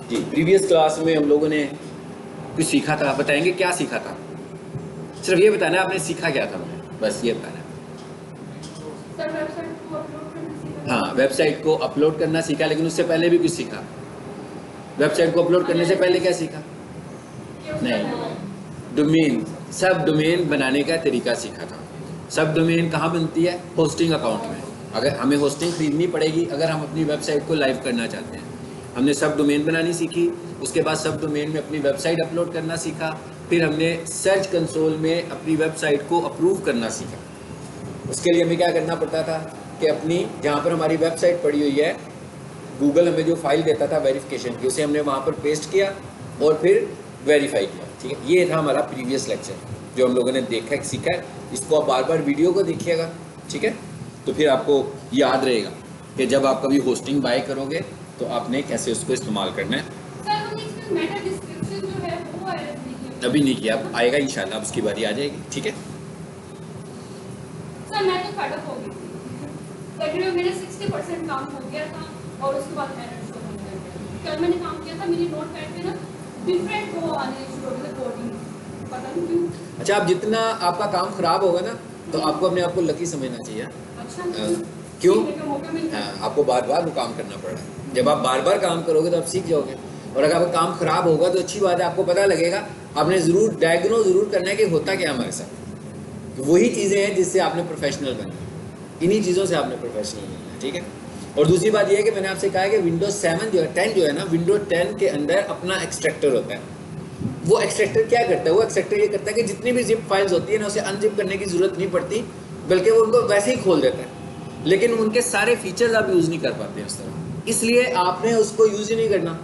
जी, previous class में हम लोगों ने कुछ सीखा था, बताएंगे क्या सीखा था? सिर्फ ये बताना आपने सीखा क्या था, मुझे बस ये बताना। सर वेबसाइट को अपलोड करना सीखा। हाँ, वेबसाइट को अपलोड करना सीखा, लेकिन उससे पहले भी कुछ सीखा। वेबसाइट को अपलोड करने से पहले क्या सीखा? नहीं, डोमेन, सब डोमेन बनाने का तरीका सीखा था। सब डोमेन कहाँ बनती है? होस्टिंग अकाउंट में। अगर हमें होस्टिंग खरीदनी पड़ेगी अगर हम अपनी वेबसाइट को लाइव करना चाहते हैं। हमने सब डोमेन बनानी सीखी, उसके बाद सब डोमेन में अपनी वेबसाइट अपलोड करना सीखा, फिर हमने सर्च कंसोल में अपनी वेबसाइट को अप्रूव करना सीखा। उसके लिए हमें क्या करना पड़ता था कि अपनी जहाँ पर हमारी वेबसाइट पड़ी हुई है, गूगल हमें जो फाइल देता था वेरिफिकेशन की, उसे हमने वहाँ पर पेस्ट किया और फिर वेरीफाई किया। ठीक है, ये था हमारा प्रीवियस लेक्चर जो हम लोगों ने देखा है, सीखा है। इसको आप बार बार वीडियो को देखिएगा, ठीक है, तो फिर आपको याद रहेगा कि जब आप कभी होस्टिंग बाय करोगे तो आपने कैसे उसको इस्तेमाल करना है। सर हमने इसमें मेटा डिस्क्रिप्शन जो है वो ऐड नहीं किया। अभी नहीं किया, अब आएगा इंशाल्लाह, उसकी बारी आ जाएगी। ठीक है, सर मैं तो फैड अप हो गई थी, तकरीबन मेरा 60% काम हो गया था और उसके बाद एरर शो होने लग गया। कल मैंने काम किया था, मेरी नोटपैड पे ना डिफरेंट वो आने शुरू हो गए कोडिंग, पता नहीं क्यों। अच्छा, आप जितना आपका काम खराब होगा ना तो आपको अपने आप को लकी समझना चाहिए। अच्छा क्यों? सीखने का मौका मिलता है। हाँ, आपको बार बार वो काम करना पड़ रहा है। जब आप बार बार काम करोगे तो आप सीख जाओगे, और अगर आपका काम खराब होगा तो अच्छी बात है, आपको पता लगेगा। आपने ज़रूर डायग्नोज ज़रूर करना है कि होता क्या हमारे साथ। तो वही चीज़ें हैं जिससे आपने प्रोफेशनल बनना है, इन्हीं चीज़ों से आपने प्रोफेशनल बनना है। ठीक है, और दूसरी बात यह है कि मैंने आपसे कहा है कि विंडोज 7 जो है 10 जो है ना, विंडोज 10 के अंदर अपना एक्सट्रैक्टर होता है। वो एक्सट्रैक्टर क्या करता है? वो एक्सट्रैक्टर ये करता है कि जितनी भी जिप फाइल्स होती है ना, उसे अनजिप करने की ज़रूरत नहीं पड़ती, बल्कि वो उनको वैसे ही खोल देता है। लेकिन उनके सारे फीचर्स आप यूज़ नहीं कर पाते उस तरह, इसलिए आपने उसको यूज़ ही नहीं करना।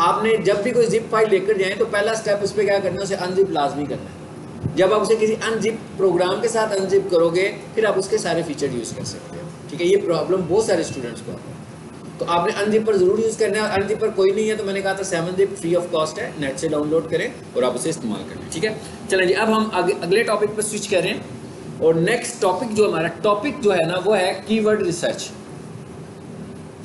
आपने जब भी कोई जिप फाइल लेकर जाएं तो पहला स्टेप उस पर क्या करना है? उसे अनजिप लाजमी करना है। जब आप उसे किसी अनजिप प्रोग्राम के साथ अनजिप करोगे फिर आप उसके सारे फीचर यूज़ कर सकते हो। ठीक है, ये प्रॉब्लम बहुत सारे स्टूडेंट्स को आता है। तो आपने अनजिपर ज़रूर यूज़ करना है, और अनजिपर कोई नहीं है तो मैंने कहा था 7zip फ्री ऑफ कॉस्ट है, नेट से डाउनलोड करें और आप उसे इस्तेमाल करें। ठीक है, चलें जी, अब हम अगले टॉपिक पर स्विच करें। और नेक्स्ट टॉपिक जो हमारा टॉपिक जो है ना, वो है कीवर्ड रिसर्च।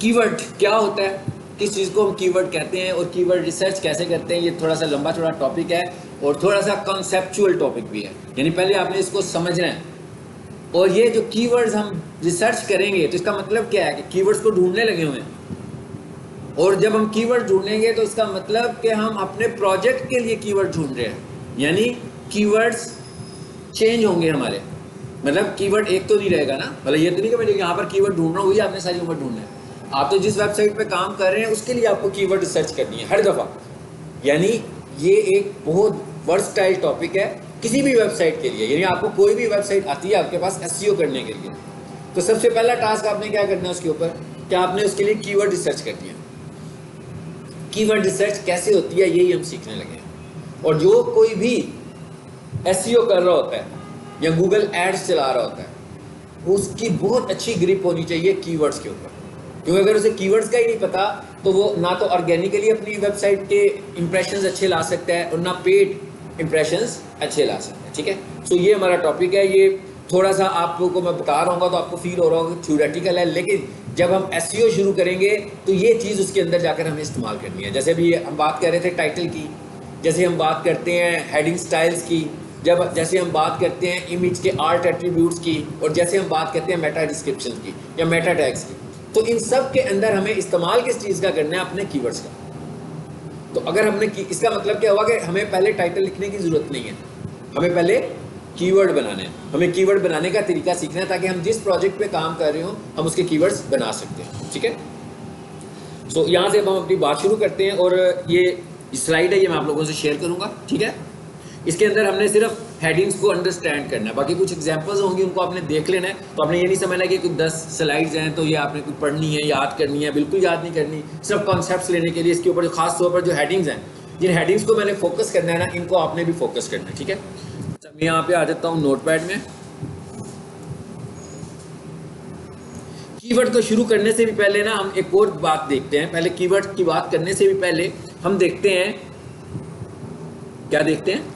कीवर्ड क्या होता है, किस चीज़ को हम कीवर्ड कहते हैं, और कीवर्ड रिसर्च कैसे करते हैं, ये थोड़ा सा लंबा चौड़ा टॉपिक है और थोड़ा सा कॉन्सेप्चुअल टॉपिक भी है। यानी पहले आपने इसको समझना है। और ये जो कीवर्ड्स हम रिसर्च करेंगे तो इसका मतलब क्या है कि कीवर्ड्स को ढूंढने लगे हुए हैं, और जब हम कीवर्ड ढूंढेंगे तो इसका मतलब कि हम अपने प्रोजेक्ट के लिए कीवर्ड ढूंढ रहे हैं। यानी कीवर्ड्स चेंज होंगे हमारे, मतलब कीवर्ड एक तो नहीं रहेगा ना। मतलब ये तो नहीं कि मैं यहाँ पर कीवर्ड ढूंढ रहा हूँ वही आपने सारी उम्र ढूंढना है। आप तो जिस वेबसाइट पे काम कर रहे हैं उसके लिए आपको कीवर्ड रिसर्च करनी है हर दफ़ा। यानी ये एक बहुत वर्सटाइल टॉपिक है किसी भी वेबसाइट के लिए। यानी आपको कोई भी वेबसाइट आती है आपके पास एसईओ करने के लिए, तो सबसे पहला टास्क आपने क्या करना है उसके ऊपर, कि आपने उसके लिए कीवर्ड रिसर्च करनी है। कीवर्ड रिसर्च कैसे होती है यही हम सीखने लगे हैं। और जो कोई भी एसईओ कर रहा होता है या गूगल एड्स चला रहा होता है, उसकी बहुत अच्छी ग्रिप होनी चाहिए कीवर्ड्स के ऊपर। क्योंकि अगर उसे कीवर्ड्स का ही नहीं पता तो वो ना तो ऑर्गेनिकली अपनी वेबसाइट के इंप्रेशंस अच्छे ला सकता है और ना पेड इंप्रेशंस अच्छे ला सकता है। ठीक है, सो ये हमारा टॉपिक है। ये थोड़ा सा आप लोगों को मैं बता रहा हूँ तो आपको फील हो रहा होगा थ्योरेटिकल है, लेकिन जब हम एसईओ शुरू करेंगे तो ये चीज़ उसके अंदर जाकर हमें इस्तेमाल करनी है। जैसे भी हम बात कर रहे थे टाइटल की, जैसे हम बात करते हैं हेडिंग स्टाइल्स की, जैसे हम बात करते हैं इमेज के आर्ट एट्रीब्यूट्स की, और जैसे हम बात करते हैं मेटा डिस्क्रिप्शन की या मेटा टैग्स की, तो इन सब के अंदर हमें इस्तेमाल किस चीज़ का करना है? अपने कीवर्ड्स का। तो अगर हमने इसका मतलब क्या हुआ कि हमें पहले टाइटल लिखने की ज़रूरत नहीं है, हमें पहले कीवर्ड बनाने हैं। हमें कीवर्ड बनाने का तरीका सीखना है ताकि हम जिस प्रोजेक्ट पे काम कर रहे हो हम उसके कीवर्ड्स बना सकते हैं। ठीक है, सो यहाँ से अब हम अपनी बात शुरू करते हैं। और ये स्लाइड है, ये मैं आप लोगों से शेयर करूँगा। ठीक है, इसके अंदर हमने सिर्फ हेडिंग्स को अंडरस्टैंड करना है, बाकी कुछ एग्जांपल्स होंगी उनको आपने देख लेना है। तो आपने ये नहीं समझना कि कुछ 10 स्लाइड्स हैं तो ये आपने कुछ पढ़नी है, याद करनी है, बिल्कुल याद नहीं करनी। सिर्फ कॉन्सेप्ट्स लेने के लिए इसके ऊपर खास तौर पर जो हेडिंग्स हैं, जिन हेडिंग्स को मैंने फोकस करना है ना, इनको आपने भी फोकस करना है। ठीक है, मैं यहाँ पे आ जाता हूँ नोटपैड में। कीवर्ड को शुरू करने से भी पहले ना हम एक और बात देखते हैं। पहले कीवर्ड की बात करने से भी पहले हम देखते हैं, क्या देखते हैं?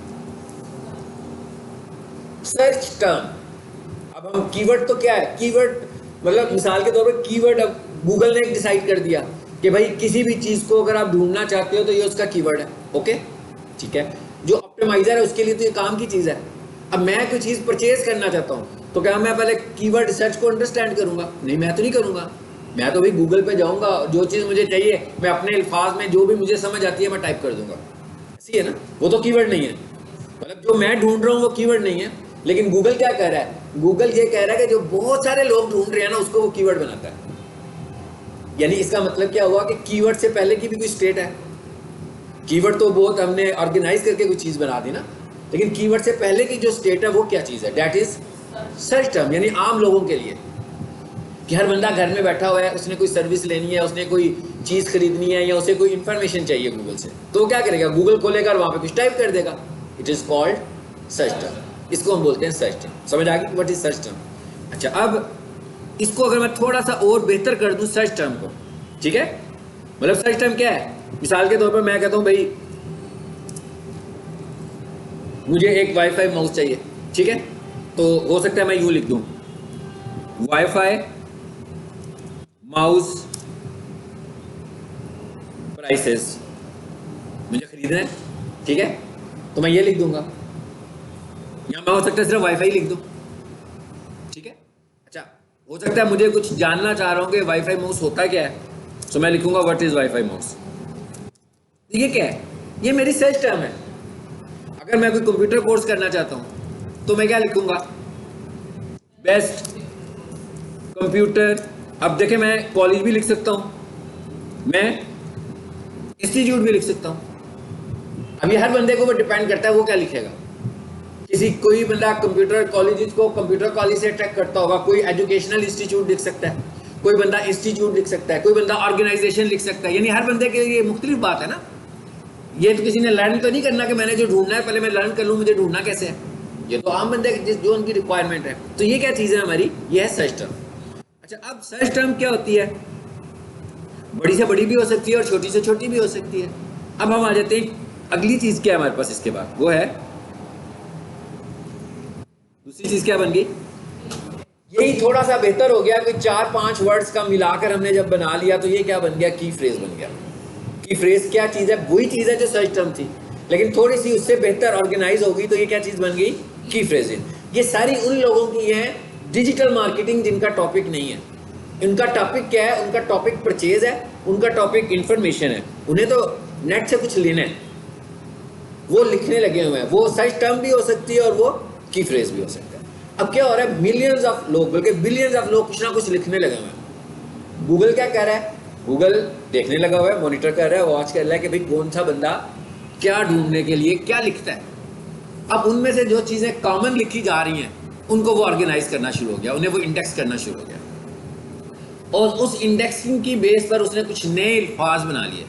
Search term. अब हम कीवर्ड तो क्या है? कीवर्ड मतलब मिसाल के तौर पर कीवर्ड अब गूगल ने डिसाइड कर दिया कि भाई किसी भी चीज को अगर आप ढूंढना चाहते हो तो ये उसका कीवर्ड है। ओके, ठीक है। जो ऑप्टिमाइजर है उसके लिए तो ये काम की चीज है। अब मैं कोई चीज परचेज करना चाहता हूँ तो क्या मैं पहले कीवर्ड सर्च को अंडरस्टैंड करूंगा? नहीं, मैं तो नहीं करूंगा। मैं तो भाई गूगल पे जाऊंगा, जो चीज मुझे चाहिए मैं अपने अल्फाज में जो भी मुझे समझ आती है मैं टाइप कर दूंगा। ऐसी है ना, वो तो कीवर्ड नहीं है। मतलब जो मैं ढूंढ रहा हूँ वो कीवर्ड नहीं है, लेकिन गूगल क्या कह रहा है? गूगल ये कह रहा है कि जो बहुत सारे लोग ढूंढ रहे हैं ना उसको वो कीवर्ड बनाता है। यानी इसका मतलब क्या हुआ कि कीवर्ड से पहले की भी कोई स्टेट है। कीवर्ड तो बहुत हमने ऑर्गेनाइज करके कोई चीज बना दी ना, लेकिन कीवर्ड से पहले की जो स्टेट है वो क्या चीज है? That is search term. यानी आम लोगों के लिए कि हर बंदा घर में बैठा हुआ है, उसने कोई सर्विस लेनी है, उसने कोई चीज खरीदनी है या उसे कोई इंफॉर्मेशन चाहिए गूगल से, तो क्या करेगा? गूगल खोलेगा और वहां पे कुछ टाइप कर देगा। It is called search term. इसको हम बोलते हैं सर्च टर्म। समझ आ गई व्हाट इज सर्च टर्म? अच्छा, अब इसको अगर मैं थोड़ा सा और बेहतर कर दूं सर्च टर्म को, ठीक है? मतलब सर्च टर्म क्या है? मिसाल के तौर पर मैं कहता हूं भाई मुझे एक वाईफाई माउस चाहिए, ठीक है? तो हो सकता है मैं यूं लिख दूं, वाईफाई माउस प्राइसेस, मुझे खरीदना है, ठीक है? तो मैं ये लिख दूंगा, या मैं हो सकता है सिर्फ वाईफाई लिख दूं, ठीक है? अच्छा, हो सकता है मुझे कुछ जानना चाह रहा हूं कि वाईफाई माउस होता क्या है, तो मैं लिखूंगा व्हाट इज वाईफाई माउस। ये क्या है? ये मेरी सर्च टर्म है। अगर मैं कोई कंप्यूटर कोर्स करना चाहता हूं तो मैं क्या लिखूंगा? Best computer. अब देखें, मैं कॉलेज भी लिख सकता हूं, मैं इंस्टीट्यूट भी लिख सकता हूं। अब ये हर बंदे को वो डिपेंड करता है वो क्या लिखेगा। किसी कोई बंदा कंप्यूटर कॉलेज को कंप्यूटर कॉलेज से अट्रैक्ट करता होगा, कोई एजुकेशनल इंस्टीट्यूट लिख सकता है, कोई बंदा इंस्टीट्यूट लिख सकता है, कोई बंदा ऑर्गेनाइजेशन लिख सकता है। यानी हर बंदे के लिए मुख्तलिफ बात है ना। ये तो किसी ने लर्न तो नहीं करना कि मैंने जो ढूंढना है पहले मैं लर्न कर लूँ मुझे ढूंढना कैसे है। ये तो आम बंदे जो उनकी रिक्वायरमेंट है। तो ये क्या चीज़ है हमारी? ये है सर्च टर्म। अच्छा, अब सर्च टर्म क्या होती है? बड़ी से बड़ी भी हो सकती है और छोटी से छोटी भी हो सकती है। अब हम आ जाते हैं अगली चीज़ क्या है हमारे पास इसके बाद, वो है दूसरी चीज़ क्या बन गई? यही थोड़ा सा बेहतर हो गया कि 4-5 वर्ड्स का मिलाकर हमने जब बना लिया तो ये क्या बन गया? की फ्रेज बन गया। की फ्रेज क्या चीज़ है? वही चीज़ है जो सर्च टर्म थी, लेकिन थोड़ी सी उससे बेहतर ऑर्गेनाइज होगी तो ये क्या चीज़ बन गई? की फ्रेजिंग। ये सारी उन लोगों की है डिजिटल मार्केटिंग जिनका टॉपिक नहीं है। इनका टॉपिक क्या है? उनका टॉपिक परचेज है, उनका टॉपिक इंफॉर्मेशन है, उन्हें तो नेट से कुछ लेना है, वो लिखने लगे हुए हैं। वो सर्च टर्म भी हो सकती है और वो की फ्रेज भी हो सकता है। अब क्या हो रहा है? मिलियंस ऑफ लोग, बल्कि बिलियंस ऑफ लोग कुछ ना कुछ लिखने लगे हुए हैं। गूगल क्या कह रहा है? गूगल देखने लगा हुआ है, मॉनिटर कर रहा है, वॉच कर रहा है कि भाई कौन सा बंदा क्या ढूंढने के लिए क्या लिखता है। अब उनमें से जो चीज़ें कॉमन लिखी जा रही हैं उनको वो ऑर्गेनाइज करना शुरू हो गया, उन्हें वो इंडेक्स करना शुरू हो गया, और उस इंडेक्सिंग की बेस पर उसने कुछ नए अल्फाज बना लिए,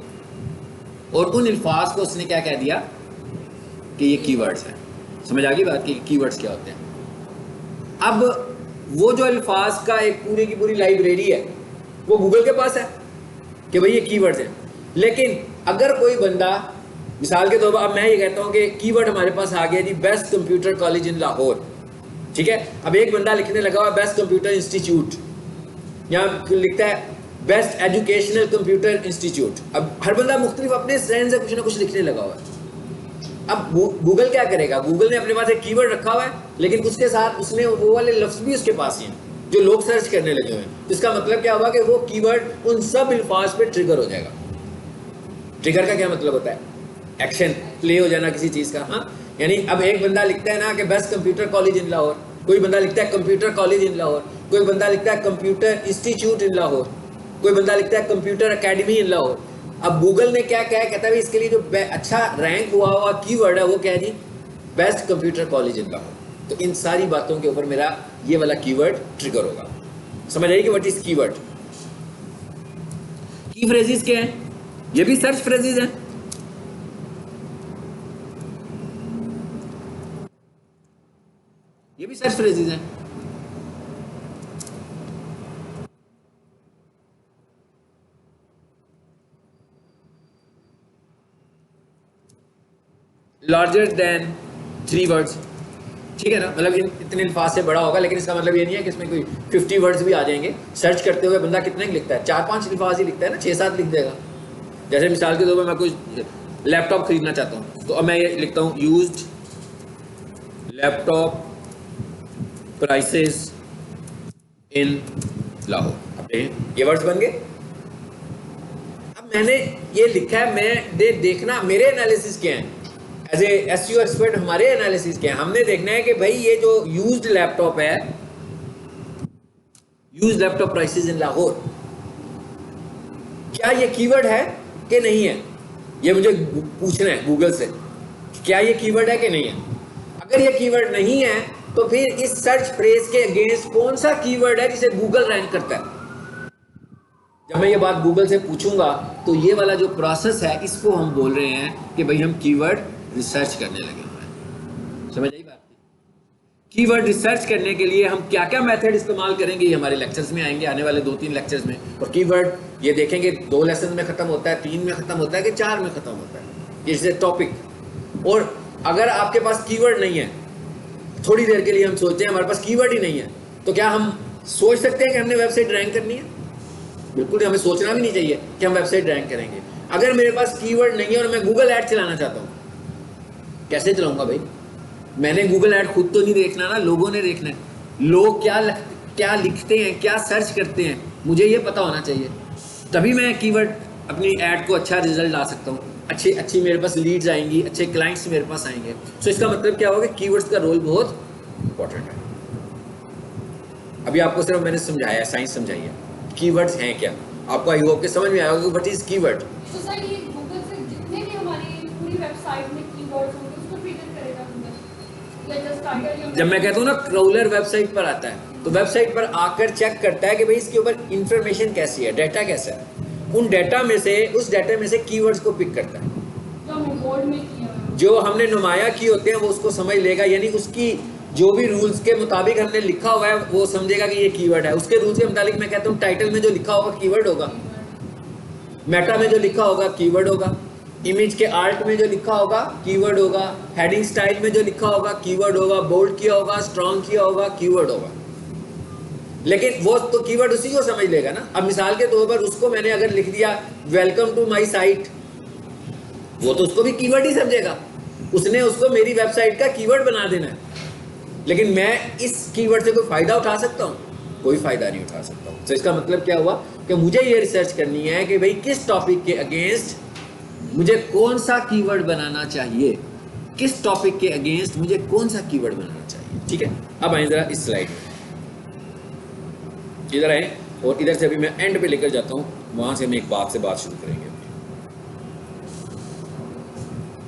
और उन अल्फाज को उसने क्या कह दिया कि ये कीवर्ड्स हैं। समझ आ गई बात कि कीवर्ड्स क्या होते हैं? अब वो जो अल्फाज का एक पूरी की पूरी लाइब्रेरी है वो गूगल के पास है कि भाई ये कीवर्ड्स हैं। लेकिन अगर कोई बंदा, मिसाल के तौर पर अब मैं ये कहता हूँ कि कीवर्ड हमारे पास आ गया जी, best computer college in Lahore, ठीक है? अब एक बंदा लिखने लगा हुआ बेस्ट कंप्यूटर इंस्टीट्यूट, यहाँ लिखता है बेस्ट एजुकेशनल कंप्यूटर इंस्टीट्यूट। अब हर बंदा मुख्तलिफ अपने स्टैंड से कुछ ना कुछ लिखने लगा हुआ है। अब गूगल क्या करेगा? गूगल ने अपने पास एक कीवर्ड रखा हुआ है, लेकिन उसके साथ उसने वो वाले लफ्ज भी उसके पास ही हैं जो लोग सर्च करने लगे हुए हैं। इसका मतलब क्या हुआ कि वो कीवर्ड उन सब अल्फाज पे ट्रिगर हो जाएगा। ट्रिगर का क्या मतलब होता है? एक्शन प्ले हो जाना किसी चीज़ का। हाँ, यानी अब एक बंदा लिखता है ना कि best computer college in Lahore, कोई बंदा लिखता है कंप्यूटर कॉलेज इन लाहौर, कोई बंदा लिखता है कंप्यूटर इंस्टीट्यूट इन लाहौर, कोई बंदा लिखता है कंप्यूटर अकेडमी इन लाहौर। अब गूगल ने क्या क्या कहता है इसके लिए जो अच्छा रैंक हुआ कीवर्ड है वो क्या है जी? Best computer college in Lahore. तो इन सारी बातों के ऊपर मेरा ये वाला कीवर्ड ट्रिगर होगा। समझ आइए कि व्हाट इज कीवर्ड? की फ्रेजेस क्या है? ये भी सर्च फ्रेजेस हैं। ये भी सर्च फ्रेजेस हैं। लार्जर देन 3 वर्ड्स, ठीक है ना, मतलब इतने अल्फाज से बड़ा होगा, लेकिन इसका मतलब ये नहीं है कि इसमें कोई 50 वर्ड्स भी आ जाएंगे। सर्च करते हुए बंदा कितने लिखता है, 4-5 अल्फाज ही लिखता है ना, 6-7 लिख देगा। जैसे मिसाल के तौर पर मैं कोई लैपटॉप खरीदना चाहता हूँ, तो अब मैं ये लिखता हूँ used laptop prices in Lahore. अब ये वर्ड्स बन गए। अब मैंने ये लिखा है, मैं देखना मेरे एनालिसिस क्या है, एज ए एसईओ एक्सपर्ट हमारे एनालिसिस क्या है। हमने देखना है कि भाई ये जो यूज्ड लैपटॉप है, used laptop prices in Lahore, क्या ये कीवर्ड है कि नहीं है, ये मुझे पूछना है गूगल से, क्या ये कीवर्ड है कि नहीं है। अगर ये कीवर्ड नहीं है तो फिर इस सर्च फ्रेज के अगेंस्ट कौन सा कीवर्ड है जिसे गूगल रैंक करता है। जब मैं ये बात गूगल से पूछूंगा तो ये वाला जो प्रोसेस है, इसको हम बोल रहे हैं कि भाई हम कीवर्ड रिसर्च करने लगे हुए हैं। समझ आई बात? कीवर्ड रिसर्च करने के लिए हम क्या क्या मेथड इस्तेमाल करेंगे, ये हमारे लेक्चर्स में आएंगे, आने वाले 2-3 लेक्चर्स में। और कीवर्ड ये देखेंगे 2 लेसन में खत्म होता है, 3 में खत्म होता है कि 4 में खत्म होता है, जैसे टॉपिक। और अगर आपके पास कीवर्ड नहीं है, थोड़ी देर के लिए हम सोचते हैं हमारे पास कीवर्ड ही नहीं है, तो क्या हम सोच सकते हैं कि हमने वेबसाइट रैंक करनी है? बिल्कुल, हमें सोचना भी नहीं चाहिए कि हम वेबसाइट रैंक करेंगे। अगर मेरे पास कीवर्ड नहीं है और मैं गूगल ऐड चलाना चाहता हूँ, कैसे चलाऊंगा भाई? मैंने गूगल ऐड खुद तो नहीं देखना ना, लोगों ने देखना है। लोग क्या लिखते हैं, क्या सर्च करते हैं, मुझे ये पता होना चाहिए, तभी मैं कीवर्ड अपनी ऐड को अच्छा रिजल्ट ला सकता हूँ, अच्छी मेरे पास लीड्स आएंगी, अच्छे क्लाइंट्स मेरे पास आएंगे। सो इसका मतलब क्या होगा, कीवर्ड्स का रोल बहुत इंपॉर्टेंट है। अभी आपको सिर्फ मैंने समझाया, साइंस समझाई है, कीवर्ड्स हैं क्या, आपको आई होप के समझ में आएगा कि व्हाट इज कीवर्ड। तो सर ये गूगल से जितने भी हमारी पूरी वेबसाइट में कीवर्ड्स होंगे उसको ट्रिगर करेगा गूगल, या जस्ट टाइटल। जब मैं कहता हूँ ना क्रॉलर वेबसाइट पर आता है, तो वेबसाइट पर आकर चेक करता है कि भाई इसके ऊपर इंफॉर्मेशन कैसी है, डाटा कैसा है, उन डाटा में से, उस डाटा में से कीवर्ड्स को पिक करता है। जो हमने बोर्ड में किया, जो हमने नुमाया किए होते हैं वो उसको समझ लेगा, यानी उसकी जो भी रूल्स के मुताबिक हमने लिखा हुआ है वो समझेगा कि ये कीवर्ड है। उसके रूल्स के मुताबिक मैं कहता हूँ टाइटल में जो लिखा होगा कीवर्ड होगा, मेटा में जो लिखा होगा कीवर्ड होगा, इमेज के आर्ट में जो लिखा होगा कीवर्ड होगा, हेडिंग स्टाइल में जो लिखा होगा कीवर्ड होगा, बोल्ड किया होगा, स्ट्रॉन्ग किया होगा, कीवर्ड होगा। लेकिन वो तो कीवर्ड उसी को समझ लेगा ना। अब मिसाल के तौर पर उसको मैंने अगर लिख दिया वेलकम टू माई साइट, वो तो उसको भी कीवर्ड ही समझेगा, उसने उसको मेरी वेबसाइट का कीवर्ड बना देना है। लेकिन मैं इस कीवर्ड से कोई फायदा उठा सकता हूँ? कोई फायदा नहीं उठा सकता हूँ। तो इसका मतलब क्या हुआ कि मुझे ये रिसर्च करनी है कि भाई किस टॉपिक के अगेंस्ट मुझे कौन सा कीवर्ड बनाना चाहिए, किस टॉपिक के अगेंस्ट मुझे कौन सा कीवर्ड बनाना चाहिए। ठीक है, अब आए जरा इस स्लाइड में, इधर आए और इधर से अभी मैं एंड पे लेकर जाता हूँ, वहां से हम एक बात से बात शुरू करेंगे।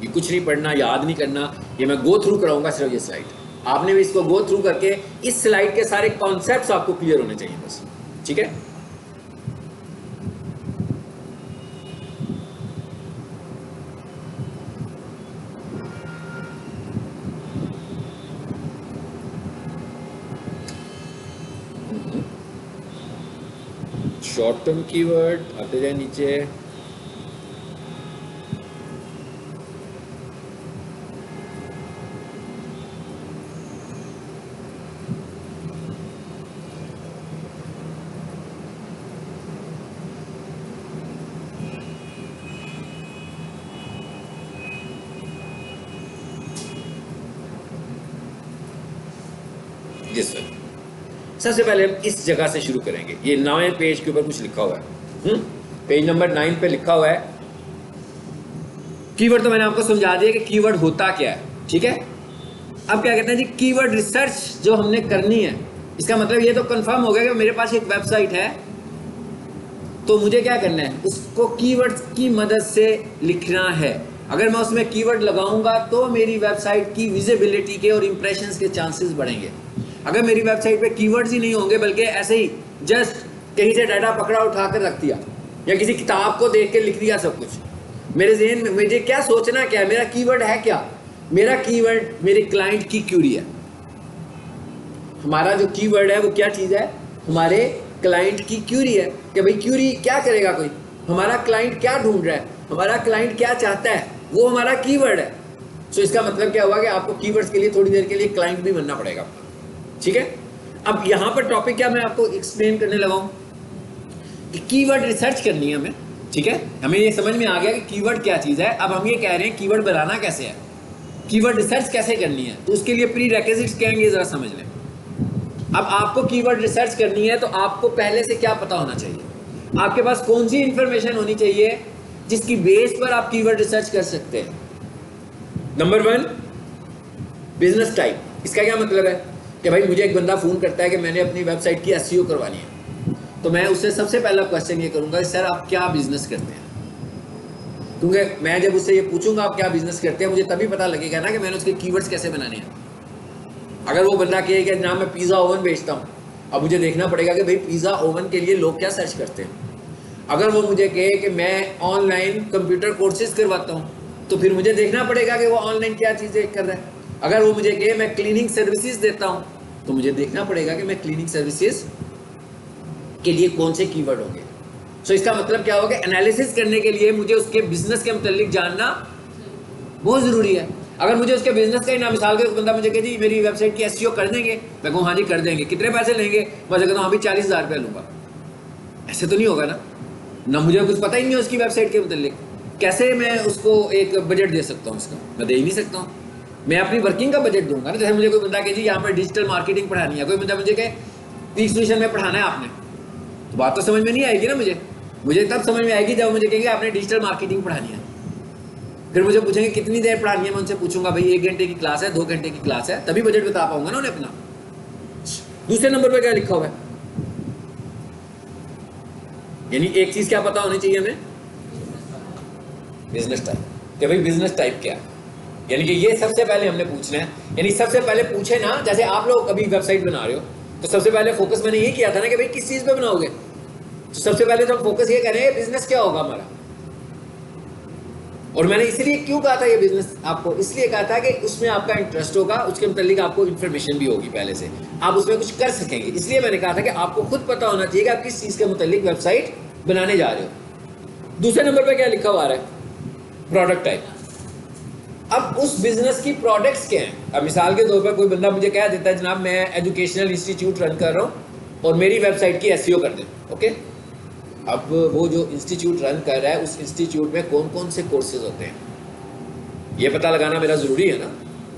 ये कुछ नहीं पढ़ना, याद नहीं करना, ये मैं गो थ्रू कराऊंगा सिर्फ ये स्लाइड। आपने भी इसको गो थ्रू करके इस स्लाइड के सारे कॉन्सेप्ट्स आपको क्लियर होने चाहिए बस। ठीक है, शॉर्ट टर्म कीवर्ड आते जाए नीचे, सबसे पहले हम इस जगह से शुरू करेंगे। ये 9वें पेज के ऊपर कुछ लिखा हुआ है, पेज नंबर 9 पे लिखा हुआ है कीवर्ड। तो मैंने आपको समझा दिया कि कीवर्ड होता क्या है। ठीक है, अब क्या कहते हैं जी, कीवर्ड रिसर्च जो हमने करनी है, इसका मतलब ये तो कंफर्म हो गया कि मेरे पास एक वेबसाइट है, तो मुझे क्या करना है, उसको कीवर्ड्स की मदद से लिखना है। अगर मैं उसमें कीवर्ड लगाऊंगा तो मेरी वेबसाइट की विजिबिलिटी के और इंप्रेशंस के चांसेस बढ़ेंगे। अगर मेरी वेबसाइट पे कीवर्ड्स ही नहीं होंगे, बल्कि ऐसे ही जस्ट कहीं से डाटा पकड़ा उठा कर रख दिया या किसी किताब को देख के लिख दिया सब कुछ, मेरे ज़हन में मुझे क्या सोचना, क्या मेरा कीवर्ड है, क्या मेरा कीवर्ड मेरे क्लाइंट की क्यूरी है। हमारा जो कीवर्ड है वो क्या चीज़ है, हमारे क्लाइंट की क्यूरी है कि भाई क्यूरी क्या करेगा कोई, हमारा क्लाइंट क्या ढूंढ रहा है, हमारा क्लाइंट क्या चाहता है, वो हमारा कीवर्ड है। सो इसका मतलब क्या हुआ कि आपको कीवर्ड्स के लिए थोड़ी देर के लिए क्लाइंट भी बनना पड़ेगा अपना, ठीक है। अब यहाँ पर टॉपिक क्या मैं आपको एक्सप्लेन करने लगा हूँ कि कीवर्ड रिसर्च करनी है हमें, ठीक है। हमें ये समझ में आ गया कि कीवर्ड क्या चीज़ है। अब हम ये कह रहे हैं कीवर्ड बनाना कैसे है, कीवर्ड रिसर्च कैसे करनी है, तो उसके लिए प्री रेक्विजिट्स क्या हैं ये ज़रा समझ लें। अब आपको कीवर्ड रिसर्च करनी है तो आपको पहले से क्या पता होना चाहिए, आपके पास कौन सी इंफॉर्मेशन होनी चाहिए जिसकी बेस पर आप कीवर्ड रिसर्च कर सकते हैं। Number 1, business type. इसका क्या मतलब है कि भाई मुझे एक बंदा फ़ोन करता है कि मैंने अपनी वेबसाइट की एसईओ करवानी है, तो मैं उससे सबसे पहला क्वेश्चन ये करूंगा, सर आप क्या बिजनेस करते हैं। क्योंकि मैं जब उससे ये पूछूंगा आप क्या बिजनेस करते हैं, मुझे तभी पता लगेगा ना कि मैंने उसके कीवर्ड्स कैसे बनाने हैं। अगर वो बंदा कहे कि जनाब मैं पिज़्ज़ा ओवन बेचता हूँ, अब मुझे देखना पड़ेगा कि भाई पिज़्ज़ा ओवन के लिए लोग क्या सर्च करते हैं। अगर वो मुझे कहे कि मैं ऑनलाइन कंप्यूटर कोर्सेज करवाता हूँ, तो फिर मुझे देखना पड़ेगा कि वो ऑनलाइन क्या चीज़ें कर रहा है। अगर वो मुझे कहे मैं क्लीनिंग सर्विसेज देता हूँ, तो मुझे देखना पड़ेगा कि मैं क्लीनिंग सर्विसेज के लिए कौन से कीवर्ड होंगे। सो इसका मतलब क्या होगा, एनालिसिस करने के लिए मुझे उसके बिजनेस के मुतालिक जानना बहुत ज़रूरी है। अगर मुझे उसके बिजनेस का ही ना, मिसाल के बंदा मुझे कहे जी मेरी वेबसाइट की एसईओ कर देंगे, मैं कहूँ हाँ जी कर देंगे, कितने पैसे लेंगे, मैं कहता हूँ हाँ भी 40,000 रुपये लूँगा, ऐसे तो नहीं होगा ना मुझे कुछ पता ही नहीं है उसकी वेबसाइट के मुतालिक, कैसे मैं उसको एक बजट दे सकता हूँ उसका, मैं दे ही नहीं सकता हूँ। मैं अपनी वर्किंग का बजट दूंगा ना। जैसे मुझे कोई बंदा कहे जी यहाँ पर डिजिटल मार्केटिंग पढ़ानी है, कोई बंदा मुझे कहे पीक सॉल्यूशन में पढ़ाना है आपने, तो बात तो समझ में नहीं आएगी ना मुझे तब समझ में आएगी जब मुझे कहेंगे आपने डिजिटल मार्केटिंग पढ़ानी है। फिर मुझे पूछेंगे कितनी देर पढ़ानी है, मैं उनसे पूछूंगा भाई 1 घंटे की क्लास है, 2 घंटे की क्लास है, तभी बजट बता पाऊंगा ना उन्हें अपना। दूसरे नंबर पर क्या लिखा हुआ है, यानी एक चीज क्या पता होनी चाहिए हमें, बिजनेस टाइप, कि भाई बिजनेस टाइप क्या है, यानी कि ये सबसे पहले हमने पूछना है। यानी सबसे पहले पूछे ना, जैसे आप लोग अभी वेबसाइट बना रहे हो तो सबसे पहले फोकस मैंने ये किया था ना कि भाई किस चीज पे बनाओगे, तो सबसे पहले तो हम फोकस ये करें बिजनेस क्या होगा हमारा। और मैंने इसलिए क्यों कहा था ये बिजनेस आपको, इसलिए कहा था कि उसमें आपका इंटरेस्ट होगा, उसके मुतालिक आपको इन्फॉर्मेशन भी होगी पहले से, आप उसमें कुछ कर सकेंगे। इसलिए मैंने कहा था कि आपको खुद पता होना चाहिए कि आप किस चीज़ के मुतालिक वेबसाइट बनाने जा रहे हो। दूसरे नंबर पर क्या लिखा हुआ है, प्रोडक्ट टाइप। अब उस बिजनेस की प्रोडक्ट्स क्या हैं। अब मिसाल के तौर पर कोई बंदा मुझे कह देता है जनाब मैं एजुकेशनल इंस्टीट्यूट रन कर रहा हूँ और मेरी वेबसाइट की एसईओ कर दें, ओके। अब वो जो इंस्टीट्यूट रन कर रहा है उस इंस्टीट्यूट में कौन कौन से कोर्सेज होते हैं ये पता लगाना मेरा ज़रूरी है ना,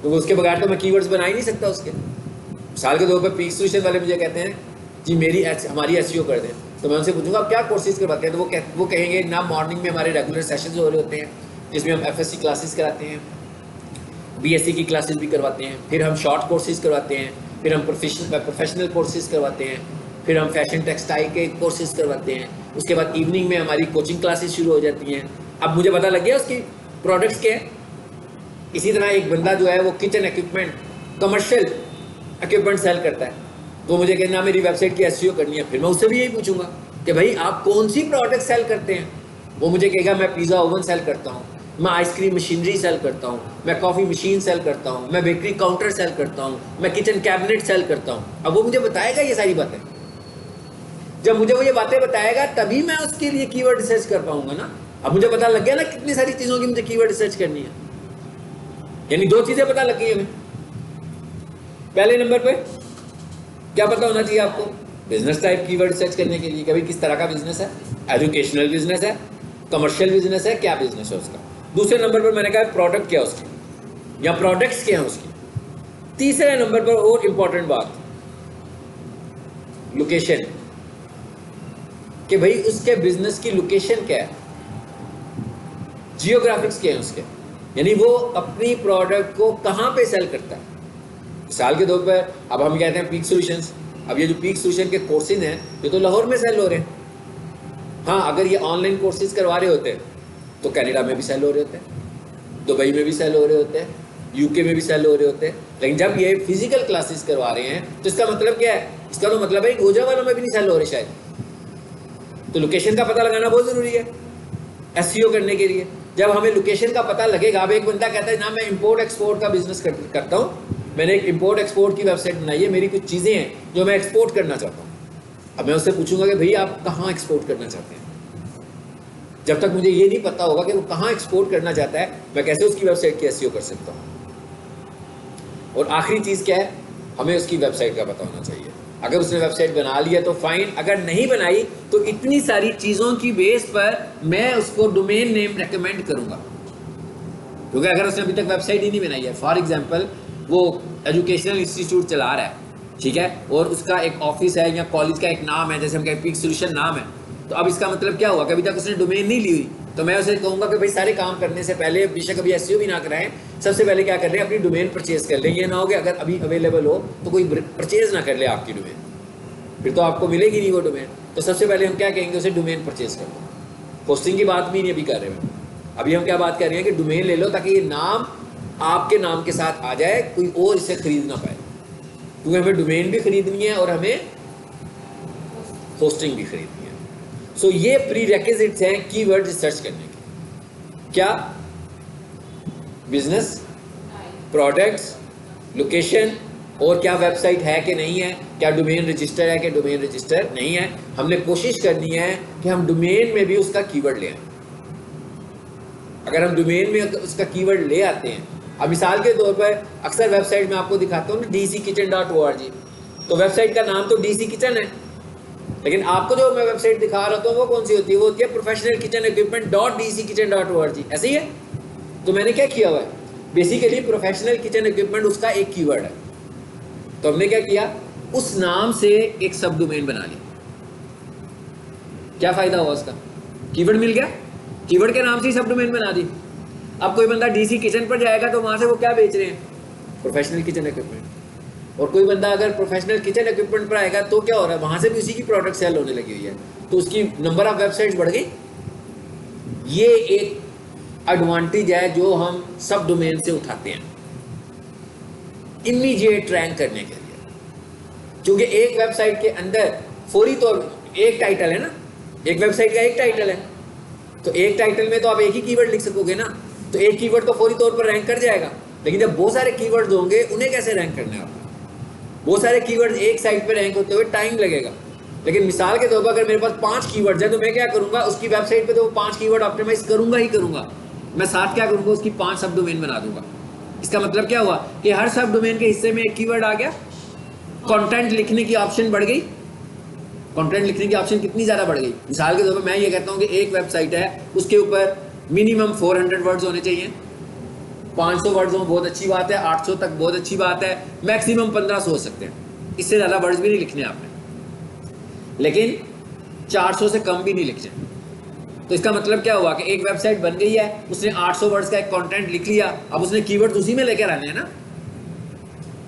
क्योंकि उसके बगैर तो मैं कीवर्ड्स बना ही नहीं सकता उसके। मिसाल के तौर पर पीक सॉल्यूशन वाले मुझे कहते हैं जी हमारी एसईओ कर दें, तो मैं उनसे पूछूंगा आप क्या कोर्सेज करवाते हैं, तो वो कहेंगे ना मॉर्निंग में हमारे रेगुलर सेशंस हो रहे होते हैं जिसमें हम एफएससी क्लासेस कराते हैं, बीएससी की क्लासेस भी करवाते हैं, फिर हम शॉर्ट कोर्सेज करवाते हैं, फिर हम प्रोफेशनल कोर्सेज करवाते हैं, फिर हम फैशन टेक्सटाइल के कोर्सेज करवाते हैं, उसके बाद इवनिंग में हमारी कोचिंग क्लासेस शुरू हो जाती हैं। अब मुझे पता लग गया उसकी प्रोडक्ट्स क्या है। इसी तरह एक बंदा जो है वो kitchen equipment, commercial equipment sale करता है, तो मुझे कहना मेरी वेबसाइट की एसईओ करनी है, फिर मैं उससे भी यही पूछूंगा कि भाई आप कौन सी प्रोडक्ट सेल करते हैं। वो मुझे कहेगा मैं पिज़्ज़ा ओवन सेल करता हूँ, मैं आइसक्रीम मशीनरी सेल करता हूँ, मैं कॉफ़ी मशीन सेल करता हूँ, मैं बेकरी काउंटर सेल करता हूँ, मैं किचन कैबिनेट सेल करता हूँ। अब वो मुझे बताएगा ये सारी बातें। जब मुझे वो ये बातें बताएगा तभी मैं उसके लिए कीवर्ड रिसर्च कर पाऊंगा ना। अब मुझे पता लग गया ना कितनी सारी चीज़ों की मुझे कीवर्ड रिसर्च करनी है, यानी 2 चीज़ें पता लग गई हमें। पहले नंबर पे क्या पता होना चाहिए आपको, बिजनेस टाइप कीवर्ड रिसर्च करने के लिए कि भाई किस तरह का बिजनेस है, एजुकेशनल बिजनेस है, कमर्शियल बिजनेस है, क्या बिजनेस है उसका। दूसरे नंबर पर मैंने कहा प्रोडक्ट क्या उसकी या प्रोडक्ट्स क्या है उसकी। तीसरे नंबर पर और इंपॉर्टेंट बात, लोकेशन, कि भाई उसके बिजनेस की लोकेशन क्या है, जियोग्राफिक्स क्या है उसके, यानी वो अपनी प्रोडक्ट को कहाँ पे सेल करता है। मिसाल के तौर पर अब हम कहते हैं पीक सॉल्यूशंस, अब ये जो पीक सॉल्यूशन के कोर्सेज हैं ये तो लाहौर में सेल हो रहे हैं। हाँ, अगर ये ऑनलाइन कोर्सेज करवा रहे होते तो कनाडा में भी सेल हो रहे होते, दुबई में भी सेल हो रहे होते, यूके में भी सेल हो रहे होते, लेकिन जब ये फिजिकल क्लासेस करवा रहे हैं तो इसका मतलब क्या है, इसका तो मतलब है गोजा वालों में भी नहीं सेल हो रहे शायद। तो लोकेशन का पता लगाना बहुत ज़रूरी है एसईओ करने के लिए। जब हमें लोकेशन का पता लगेगा, अब एक बंदा कहता है ना मैं इंपोर्ट एक्सपोर्ट का बिजनेस करता हूँ, मैंने एक इंपोर्ट एक्सपोर्ट की वेबसाइट बनाई है, मेरी कुछ चीज़ें हैं जो मैं एक्सपोर्ट करना चाहता हूँ। अब मैं उससे पूछूंगा कि भैया आप कहाँ एक्सपोर्ट करना चाहते हैं। जब तक मुझे ये नहीं पता होगा कि वो कहाँ एक्सपोर्ट करना चाहता है, मैं कैसे उसकी वेबसाइट की एसईओ कर सकता हूँ। और आखिरी चीज़ क्या है, हमें उसकी वेबसाइट का पता होना चाहिए। अगर उसने वेबसाइट बना लिया तो फाइन, अगर नहीं बनाई तो इतनी सारी चीज़ों की बेस पर मैं उसको डोमेन नेम रेकमेंड करूँगा। क्योंकि अगर उसने अभी तक वेबसाइट ही नहीं बनाई है, फॉर एग्जांपल वो एजुकेशनल इंस्टीट्यूट चला रहा है, ठीक है, और उसका एक ऑफिस है या कॉलेज का एक नाम है, जैसे हम कहें पीक सॉल्यूशन नाम है, तो अब इसका मतलब क्या हुआ कि अभी तक उसने डोमेन नहीं ली हुई, तो मैं उसे कहूँगा कि भाई सारे काम करने से पहले बेशक अभी एसईओ भी ना कराएं, सबसे पहले क्या कर लें, अपनी डोमेन परचेज कर लें। ये ना हो कि अगर अभी अवेलेबल हो तो कोई परचेज ना कर ले आपकी डोमेन, फिर तो आपको मिलेगी नहीं वो डोमेन। तो सबसे पहले हम क्या कहेंगे, उसे डोमेन परचेज कर लो। होस्टिंग की बात भी नहीं अभी कर रहे हैं, अभी हम क्या बात कर रहे हैं कि डोमेन ले लो ताकि ये नाम आपके नाम के साथ आ जाए, कोई और इसे खरीद ना पाए, क्योंकि हमें डोमेन भी खरीदनी है और हमें होस्टिंग भी खरीदनी है। सो ये प्रीरेक्विजिट्स हैं कीवर्ड रिसर्च करने के। क्या? बिजनेस, प्रोडक्ट्स, लोकेशन, और क्या वेबसाइट है कि नहीं है, क्या डोमेन रजिस्टर है कि डोमेन रजिस्टर नहीं है। हमने कोशिश करनी है कि हम डोमेन में भी उसका कीवर्ड ले आए। अगर हम डोमेन में उसका कीवर्ड ले आते हैं, अब मिसाल के तौर पर अक्सर वेबसाइट में आपको दिखाता हूँ ना dckitchen.org, तो वेबसाइट का नाम तो DC किचन है, लेकिन आपको जो मैं वेबसाइट दिखा रहा हूँ वो कौन सी होती है, वो होती है प्रोफेशनल किचन इक्विपमेंट .dckitchen.org, ऐसे ही है। तो मैंने क्या किया हुआ है, बेसिकली प्रोफेशनल किचन इक्विपमेंट उसका एक कीवर्ड है, तो हमने क्या किया, उस नाम से एक सब डोमेन बना लिया। क्या फायदा हुआ उसका, कीवर्ड मिल गया, कीवर्ड के नाम से ही सब डोमेन बना दी। अब कोई बंदा DC किचन पर जाएगा तो वहां से वो क्या बेच रहे हैं, प्रोफेशनल किचन इक्विपमेंट, और कोई बंदा अगर प्रोफेशनल किचन इक्विपमेंट पर आएगा तो क्या हो रहा है, वहां से भी उसी की प्रोडक्ट सेल होने लगी हुई है, तो उसकी नंबर ऑफ वेबसाइट्स बढ़ गई। ये एक एडवांटेज है जो हम सब डोमेन से उठाते हैं इमीडिएट रैंक करने के लिए, क्योंकि एक वेबसाइट के अंदर फौरी तौर एक टाइटल है ना, एक वेबसाइट का एक टाइटल है, तो एक टाइटल में तो आप एक ही कीवर्ड लिख सकोगे ना, तो एक कीवर्ड तो फौरी तौर पर रैंक कर जाएगा। लेकिन जब बहुत सारे कीवर्ड्स होंगे उन्हें कैसे रैंक करना है आपको, बहुत सारे कीवर्ड्स एक साइट पे रैंक होते हुए टाइम लगेगा। लेकिन मिसाल के तौर पर अगर मेरे पास 5 कीवर्ड्स हैं तो मैं क्या करूंगा, उसकी वेबसाइट पे तो वो 5 कीवर्ड ऑप्टिमाइज करूंगा ही करूंगा, मैं साथ क्या करूंगा, उसकी 5 सब डोमेन बना दूंगा। इसका मतलब क्या हुआ कि हर सब डोमेन के हिस्से में एक कीवर्ड आ गया, कंटेंट लिखने की ऑप्शन बढ़ गई। कंटेंट लिखने की ऑप्शन कितनी ज़्यादा बढ़ गई, मिसाल के तौर पर मैं ये कहता हूँ कि एक वेबसाइट है, उसके ऊपर मिनिमम 400 वर्ड्स होने चाहिए, 500 वर्ड्स हो बहुत अच्छी बात है, 800 तक बहुत अच्छी बात है, मैक्सिमम 1500 हो सकते हैं, इससे ज़्यादा वर्ड्स भी नहीं लिखने आपने, लेकिन 400 से कम भी नहीं लिखने। तो इसका मतलब क्या हुआ कि एक वेबसाइट बन गई है, उसने 800 वर्ड्स का एक कंटेंट लिख लिया, अब उसने कीवर्ड्स उसी में लेकर आने हैं ना।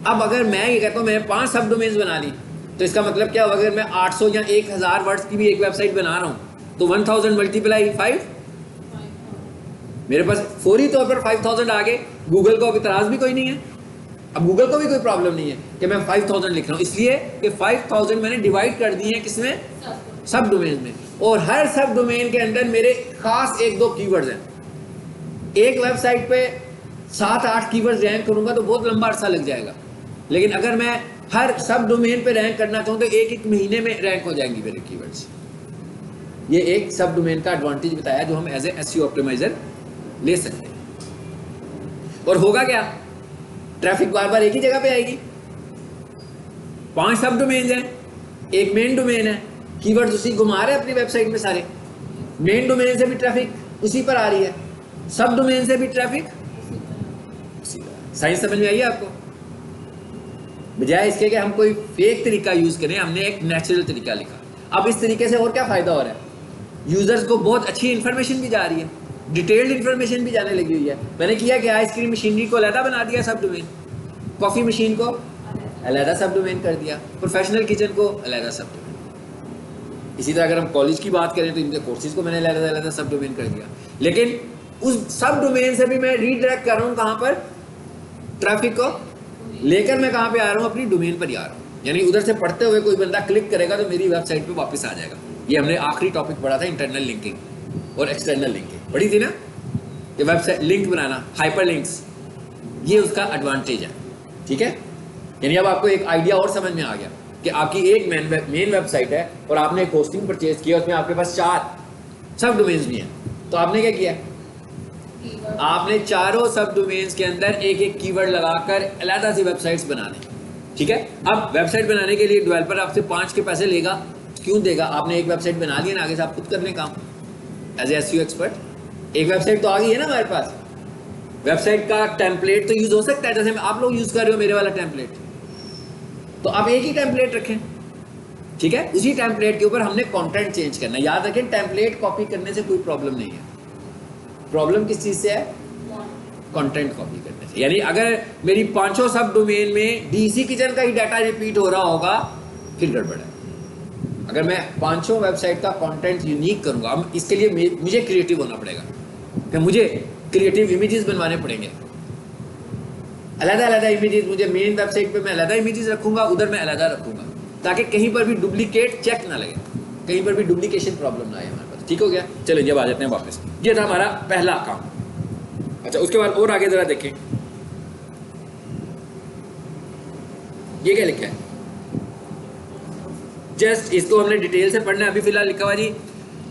अब अगर मैं ये कहता हूँ मैंने 5 सब डोमेन्स बना ली, तो इसका मतलब क्या हुआ, अगर मैं 800 या 1000 वर्ड्स की भी एक वेबसाइट बना रहा हूँ तो 1000 मल्टीप्लाई 5, मेरे पास फौरी तौर पर 5000 आ गए। गूगल को अब इतराज़ भी कोई नहीं है, अब गूगल को भी कोई प्रॉब्लम नहीं है कि मैं 5000 लिख रहा हूँ, इसलिए कि 5000 मैंने डिवाइड कर दिए हैं किसमें, सब डोमेन में, और हर सब डोमेन के अंदर मेरे खास 1-2 कीवर्ड्स हैं। एक वेबसाइट पे 7-8 कीवर्ड्स रैंक करूंगा तो बहुत लंबा अरसा लग जाएगा, लेकिन अगर मैं हर सब डोमेन पे रैंक करना चाहूँ तो एक महीने में रैंक हो जाएंगी मेरे कीवर्ड्स। ये एक सब डोमेन का एडवांटेज बताया जो हम एज ए एसईओ ऑप्टिमाइजर ले सकते हैं। और होगा क्या, ट्रैफिक बार बार एक ही जगह पे आएगी, 5 सब डोमेन हैं, एक मेन डोमेन है, कीवर्ड्स उसी घुमा रहे हैं अपनी वेबसाइट में सारे, मेन डोमेन से भी ट्रैफिक उसी पर आ रही है, सब डोमेन से भी ट्रैफिक उसी पर। साइंस समझ में आई है आपको? बजाय इसके कि हम कोई फेक तरीका यूज करें, हमने एक नेचुरल तरीका लिखा। अब इस तरीके से और क्या फायदा हो रहा है, यूजर्स को बहुत अच्छी इन्फॉर्मेशन भी जा रही है, डिटेल्ड इन्फॉर्मेशन भी जाने लगी हुई है। मैंने किया कि आइसक्रीम मशीनरी को अलहदा बना दिया सब डोमेन, कॉफ़ी मशीन को अलहदा सब डोमेन कर दिया, प्रोफेशनल किचन को अलहदा सब डोमेन। इसी तरह अगर हम कॉलेज की बात करें तो इनके कोर्सेज को मैंने अलहदा सब डोमेन कर दिया, लेकिन उस सब डोमेन से भी मैं रीडायरेक्ट कर रहा हूँ कहाँ पर, ट्रैफिक को लेकर मैं कहाँ पे आ रहा हूँ, अपनी डोमेन पर ही आ रहा हूँ। यानी उधर से पढ़ते हुए कोई बंदा क्लिक करेगा तो मेरी वेबसाइट पे वापस आ जाएगा। ये हमने आखिरी टॉपिक पढ़ा था, इंटरनल लिंकिंग और एक्सटर्नल लिंकिंग पढ़ी थी ना, ये वेबसाइट लिंक बनाना, हाइपर लिंक्स, ये उसका एडवांटेज है। ठीक है, यानी अब आपको एक आइडिया और समझ में आ गया कि आपकी एक मेन वेबसाइट है और आपने एक होस्टिंग परचेज किया, उसमें आपके पास 4 सब डोमेन्स भी हैं, तो आपने क्या किया, कीवर्ड आपने चारों सब डोमेन्स के अंदर एक एक कीवर्ड लगाकर अलग से वेबसाइट्स बनाने, ठीक है। अब वेबसाइट बनाने के लिए डेवलपर आपसे 5 के पैसे लेगा, क्यों देगा? आपने एक वेबसाइट बना ली ना, आगे से आप खुद कर लें काम एज एसईओ एक्सपर्ट। एक वेबसाइट तो आ गई है ना हमारे पास, वेबसाइट का टेम्पलेट तो यूज हो सकता है, जैसे आप लोग यूज कर रहे हो मेरे वाला टेम्पलेट, तो आप एक ही टेम्पलेट रखें, ठीक है। उसी टेम्पलेट के ऊपर हमने कंटेंट चेंज करना है। याद रखें, टेम्पलेट कॉपी करने से कोई प्रॉब्लम नहीं है, प्रॉब्लम किस चीज से है? कंटेंट कॉपी करने से। यानी अगर मेरी 5 सब डोमेन में डीसी किचन का ही डाटा रिपीट हो रहा होगा, फिर गड़बड़ है। अगर मैं 5 वेबसाइट का कंटेंट यूनिक करूंगा, अब इसके लिए मुझे क्रिएटिव होना पड़ेगा, कि मुझे क्रिएटिव इमेजेस बनवाने पड़ेंगे, अलग अलग इमेजेस। मुझे मेन वेबसाइट पे मैं अलग इमेजेस रखूंगा, उधर मैं अलग रखूंगा, ताकि कहीं पर भी डुप्लीकेट चेक ना लगे, कहीं पर भी डुप्लीकेशन प्रॉब्लम ना आए हमारे पास। ठीक हो गया? चलिए जब आ जाते हैं वापस। ये था हमारा पहला काम। अच्छा, उसके बाद और आगे जरा देखें, ये क्या लिखा है? जस्ट इसको हमने डिटेल से पढ़ना है। अभी फिलहाल लिखा हुआ जी,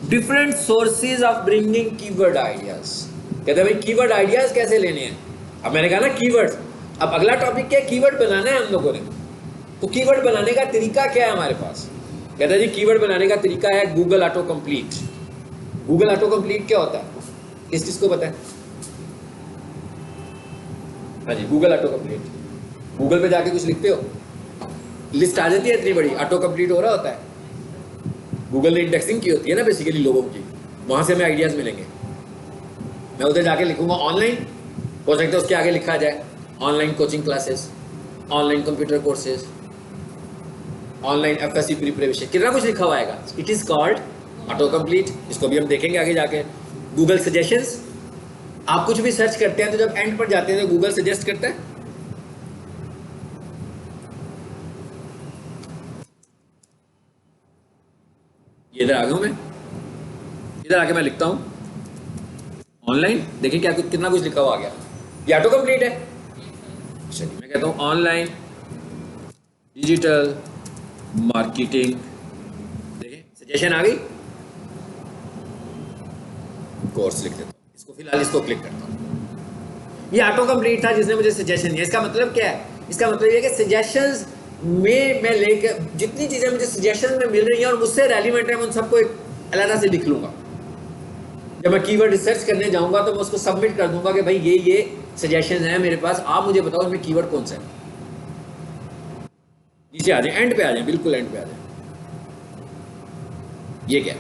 different sources of bringing keyword ideas. कहते हैं भाई कीवर्ड आइडियाज कैसे लेने हैं। अब मैंने कहा ना कीवर्ड्स, अब अगला टॉपिक क्या है? कीवर्ड बनाना है हम लोगों ने। तो कीवर्ड बनाने का तरीका क्या है हमारे पास? कहता है जी कीवर्ड बनाने का तरीका है Google auto complete. Google auto complete क्या होता है? किस चीज को पता है? हाँ जी, गूगल ऑटो कंप्लीट। गूगल पे जाके कुछ लिखते हो, लिस्ट आ जाती है इतनी बड़ी, ऑटो कंप्लीट हो रहा होता है। गूगल ने इंडेक्सिंग की होती है ना बेसिकली लोगों की, वहां से हमें आइडियाज मिलेंगे। मैं उधर जाके लिखूंगा ऑनलाइन, हो सकता है उसके आगे लिखा जाए online coaching classes, online computer courses, online FSc preparation, कितना कुछ लिखा हुआ आएगा। It is called auto complete. इसको भी हम देखेंगे आगे जाके। गूगल सजेशंस, आप कुछ भी सर्च करते हैं तो जब एंड पर जाते हैं तो गूगल सजेस्ट करता है। इधर आ गया हूं मैं, इधर आके मैं लिखता हूं ऑनलाइन। देखिए क्या कितना कुछ लिखा हुआ आ गया, ये ऑटो कंप्लीट है। चलिए मैं कहता हूं ऑनलाइन डिजिटल मार्केटिंग, देखिए सजेशन आ गई, कोर्स लिख देता हूं इसको, फिलहाल इसको क्लिक करता हूं। ये ऑटो कंप्लीट था जिसने मुझे सजेशन दिया। इसका मतलब क्या है? इसका मतलब ये कि सजेशंस में मैं लेकर जितनी चीजें मुझे सजेशन में मिल रही हैं और मुझसे रेलिवेंट है, मैं उन सबको एक अलग से लिख लूंगा। जब मैं कीवर्ड रिसर्च करने जाऊंगा तो मैं उसको सबमिट कर दूंगा कि भाई ये सजेशन है मेरे पास, आप मुझे बताओ इसमें कीवर्ड कौन सा है। नीचे आ जाए, एंड पे आ जाए, बिल्कुल एंड पे आ जाए। ये क्या है?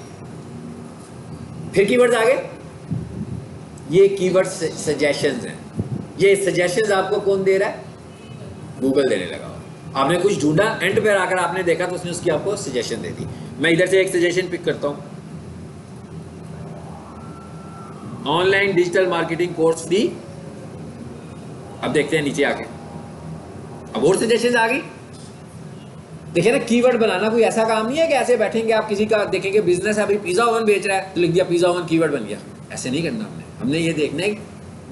फिर कीवर्ड्स आ गए, ये कीवर्ड सजेशंस हैं। ये सजेशंस आपको कौन दे रहा है? गूगल देने लगा। आपने कुछ ढूंढा, एंड पे आकर आपने देखा तो उसने उसकी आपको सजेशन दे दी। मैं इधर से एक सजेशन पिक करता हूं, online digital marketing course free. अब देखते हैं नीचे आके, अब और सजेशन आ गई। देखिए ना, कीवर्ड बनाना कोई ऐसा काम नहीं है कि ऐसे बैठेंगे आप किसी का देखेंगे बिजनेस है, अभी पिज्जा ओवन बेच रहा है तो लिख दिया पिज्जा ओवन, कीवर्ड बन गया। ऐसे नहीं करना हमने ये देखना है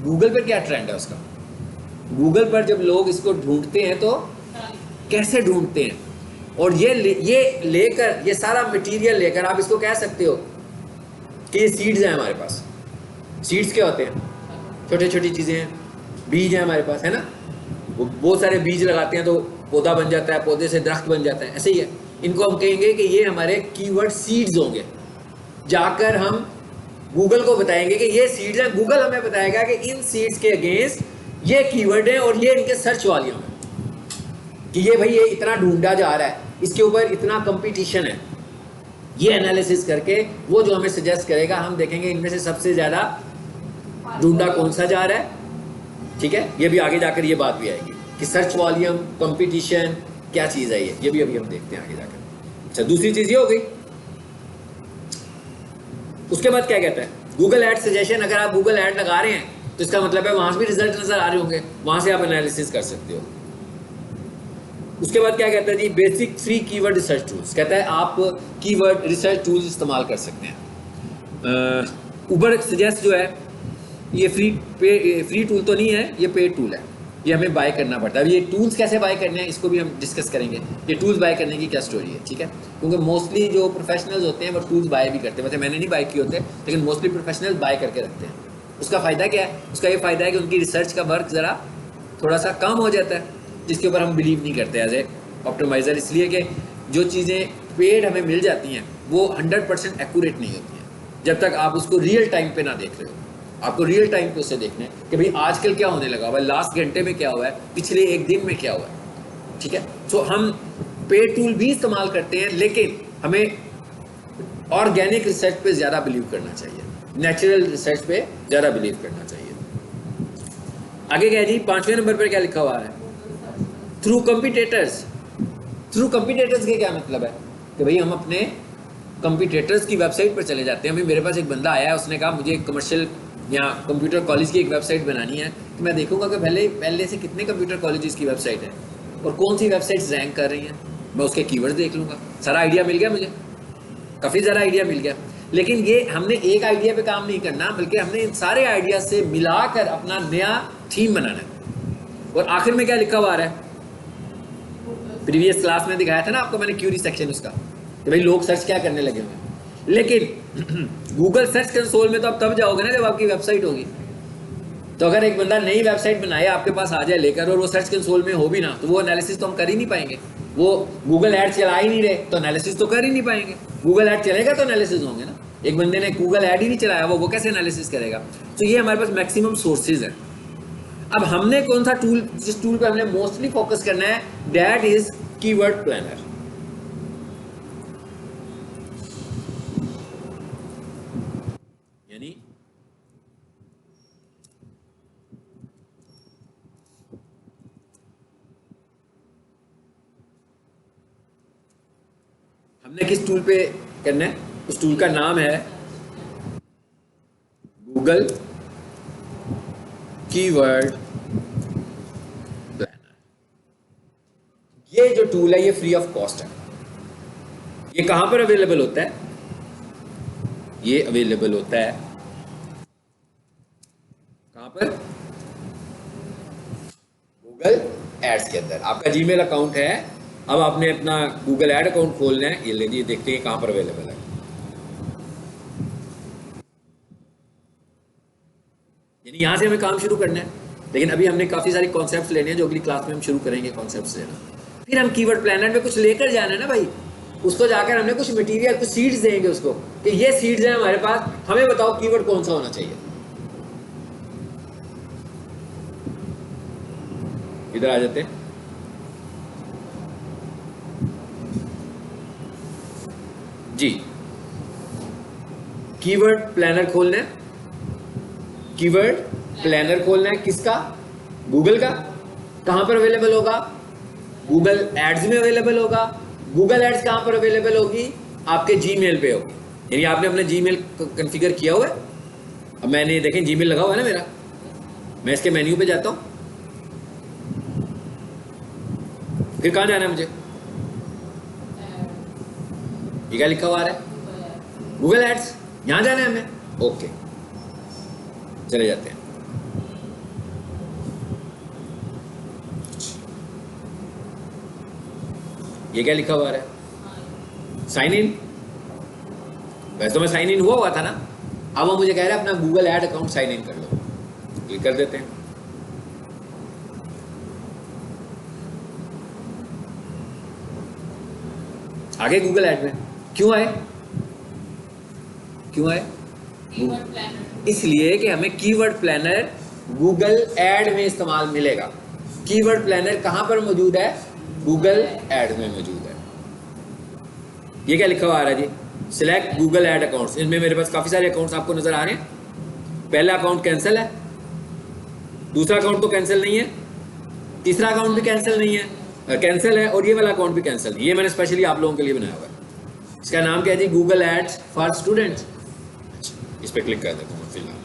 गूगल पर क्या ट्रेंड है उसका। गूगल पर जब लोग इसको ढूंढते हैं तो कैसे ढूंढते हैं, और ये लेकर ये सारा मटेरियल लेकर आप इसको कह सकते हो कि ये सीड्स हैं हमारे पास। सीड्स क्या होते हैं? छोटी छोटी चीज़ें हैं, बीज हैं हमारे पास, है ना। वो बहुत सारे बीज लगाते हैं तो पौधा बन जाता है, पौधे से दरख्त बन जाता है, ऐसे ही है। इनको हम कहेंगे कि ये हमारे कीवर्ड सीड्स होंगे। जाकर हम गूगल को बताएंगे कि ये सीड्स हैं, गूगल हमें बताएगा कि इन सीड्स के अगेंस्ट ये कीवर्ड है और ये इनके सर्च वॉल्यूम है, कि ये भाई ये इतना ढूंढा जा रहा है, इसके ऊपर इतना कंपटीशन है। ये एनालिसिस करके वो जो हमें सजेस्ट करेगा, हम देखेंगे इनमें से सबसे ज़्यादा ढूंढा कौन सा जा रहा है। ठीक है, ये भी आगे जाकर ये बात भी आएगी कि सर्च वॉल्यूम, कंपटीशन क्या चीज़ है ये भी अभी हम देखते हैं आगे जाकर। अच्छा, दूसरी चीज़ ये हो गई। उसके बाद क्या कहता है? Google ad suggestion. अगर आप गूगल एड लगा रहे हैं तो इसका मतलब है वहां से भी रिजल्ट नजर आ रहे होंगे, वहां से आप एनालिसिस कर सकते हो। उसके बाद क्या कहता है जी? Basic free keyword research tools. कहता है आप कीवर्ड रिसर्च टूल्स इस्तेमाल कर सकते हैं। उबर सजेस्ट जो है ये फ्री टूल तो नहीं है, ये पेड टूल है, ये हमें बाय करना पड़ता है। अब ये टूल्स कैसे बाय करने हैं इसको भी हम डिस्कस करेंगे, ये टूल्स बाय करने की क्या स्टोरी है। ठीक है, क्योंकि मोस्टली जो प्रोफेशनल्स होते हैं वो टूल्स बाय भी करते हैं। वैसे मैंने नहीं बाय किए होते, लेकिन मोस्टली प्रोफेशनल्स बाय करके रखते हैं। उसका फ़ायदा क्या है? उसका ये फ़ायदा है कि उनकी रिसर्च का वर्क ज़रा थोड़ा सा कम हो जाता है, जिसके ऊपर हम बिलीव नहीं करते एज ए ऑप्टिमाइज़र, इसलिए कि जो चीज़ें पेड हमें मिल जाती हैं वो 100% एक्यूरेट नहीं होती हैं जब तक आप उसको रियल टाइम पे ना देख रहे हो। आपको रियल टाइम पे उससे देखना है कि भाई आजकल क्या होने लगा हुआ है, लास्ट घंटे में क्या हुआ है, पिछले एक दिन में क्या हुआ है, ठीक है। सो हम पेड टूल भी इस्तेमाल करते हैं, लेकिन हमें ऑर्गेनिक रिसर्च पे ज़्यादा बिलीव करना चाहिए, नेचुरल रिसर्च पे ज़्यादा बिलीव करना चाहिए। आगे क्या है जी, 5वें नंबर पर क्या लिखा हुआ है? Through competitors. थ्रू कंपटीटर्स के क्या मतलब है कि भाई हम अपने कंपटीटर्स की वेबसाइट पर चले जाते हैं। अभी मेरे पास एक बंदा आया है, उसने कहा मुझे एक कमर्शियल या कंप्यूटर कॉलेज की एक वेबसाइट बनानी है, तो मैं देखूंगा कि पहले से कितने कंप्यूटर कॉलेजेस की वेबसाइट है और कौन सी वेबसाइट्स रैंक कर रही हैं, मैं उसके कीवर्ड्स देख लूँगा। सारा आइडिया मिल गया मुझे, काफ़ी ज़्यादा आइडिया मिल गया। लेकिन ये हमने एक आइडिया पे काम नहीं करना, बल्कि हमने इन सारे आइडिया से मिलाकर अपना नया थीम बनाना है। और आखिर में क्या लिखा हुआ आ रहा है? प्रीवियस क्लास में दिखाया था ना आपको मैंने क्यूरी सेक्शन उसका, कि भाई लोग सर्च क्या करने लगे हुए। लेकिन गूगल सर्च कंसोल में तो आप तब जाओगे ना जब आपकी वेबसाइट होगी। तो अगर एक बंदा नई वेबसाइट बनाए आपके पास आ जाए लेकर और वो सर्च कंसोल में हो भी ना, तो वो एनालिसिस तो हम कर ही नहीं पाएंगे। वो गूगल ऐड चला ही नहीं रहे तो एनालिसिस तो कर ही नहीं पाएंगे। गूगल ऐड चलेगा तो एनालिसिस होंगे ना। एक बंदे ने गूगल ऐड ही नहीं चलाया, वो कैसे एनालिसिस करेगा? तो ये हमारे पास मैक्सिमम सोर्सेज है। अब हमने कौन सा टूल, जिस टूल पे हमने मोस्टली फोकस करना है, दैट इज कीवर्ड प्लानर। यानी हमने किस टूल पे करना है? उस टूल का नाम है गूगल कीवर्ड प्लानर। ये जो टूल है ये फ्री ऑफ कॉस्ट है। ये कहां पर अवेलेबल होता है? ये अवेलेबल होता है कहां पर? गूगल एड्स के अंदर। आपका जीमेल अकाउंट है, अब आपने अपना गूगल एड अकाउंट खोलना है। ये लीजिए, देखते हैं कहां पर अवेलेबल है। यानी यहां से हमें काम शुरू करना है, लेकिन अभी हमने काफी सारी कॉन्सेप्ट्स लेने हैं जो अगली क्लास में हम शुरू करेंगे कॉन्सेप्ट्स लेना। फिर हम कीवर्ड प्लानर में कुछ लेकर जाना है ना भाई, उसको जाकर हमने कुछ मटेरियल, कुछ सीड्स देंगे उसको कि ये सीड्स हैं हमारे पास, हमें बताओ कीवर्ड कौन सा होना चाहिए। इधर आ जाते हैं। जी, कीवर्ड प्लानर खोलना है। कीवर्ड प्लानर खोलना है किसका? गूगल का। कहां पर अवेलेबल होगा? गूगल एड्स में अवेलेबल होगा। गूगल एड्स कहां पर अवेलेबल होगी? आपके जीमेल पे होगी। यानी आपने अपना जीमेल कॉन्फ़िगर किया हुआ है। अब मैंने देखें जीमेल लगा हुआ है ना मेरा, मैं इसके मेन्यू पे जाता हूं, फिर कहां जाना है मुझे? ये क्या लिखा हुआ है? Google ads. यहां जाना है हमें। ओके, चले जाते हैं। ये क्या लिखा हुआ है? Sign in. वैसे तो मैं साइन इन हुआ था ना, अब वो मुझे कह रहा है अपना Google ad account sign in कर लो। क्लिक कर देते हैं। आगे गूगल ऐड में क्यों आए? क्यों आए? Keyword planner. इसलिए कि हमें कीवर्ड प्लानर गूगल ऐड में इस्तेमाल मिलेगा। कीवर्ड प्लानर कहां पर मौजूद है? गूगल ऐड में मौजूद है। ये क्या लिखा हुआ आ रहा है जी? Select Google ad accounts. इनमें मेरे पास काफी सारे अकाउंट्स आपको नजर आ रहे हैं। पहला अकाउंट कैंसिल है, दूसरा अकाउंट तो कैंसिल नहीं है, तीसरा अकाउंट भी कैंसिल नहीं है, कैंसिल है, और ये वाला अकाउंट भी कैंसिल नहीं है। ये मैंने स्पेशली आप लोगों के लिए बनाया हुआ है। इसका नाम क्या है जी? Google ads for students. इस पर क्लिक कर देता हूँ फिलहाल,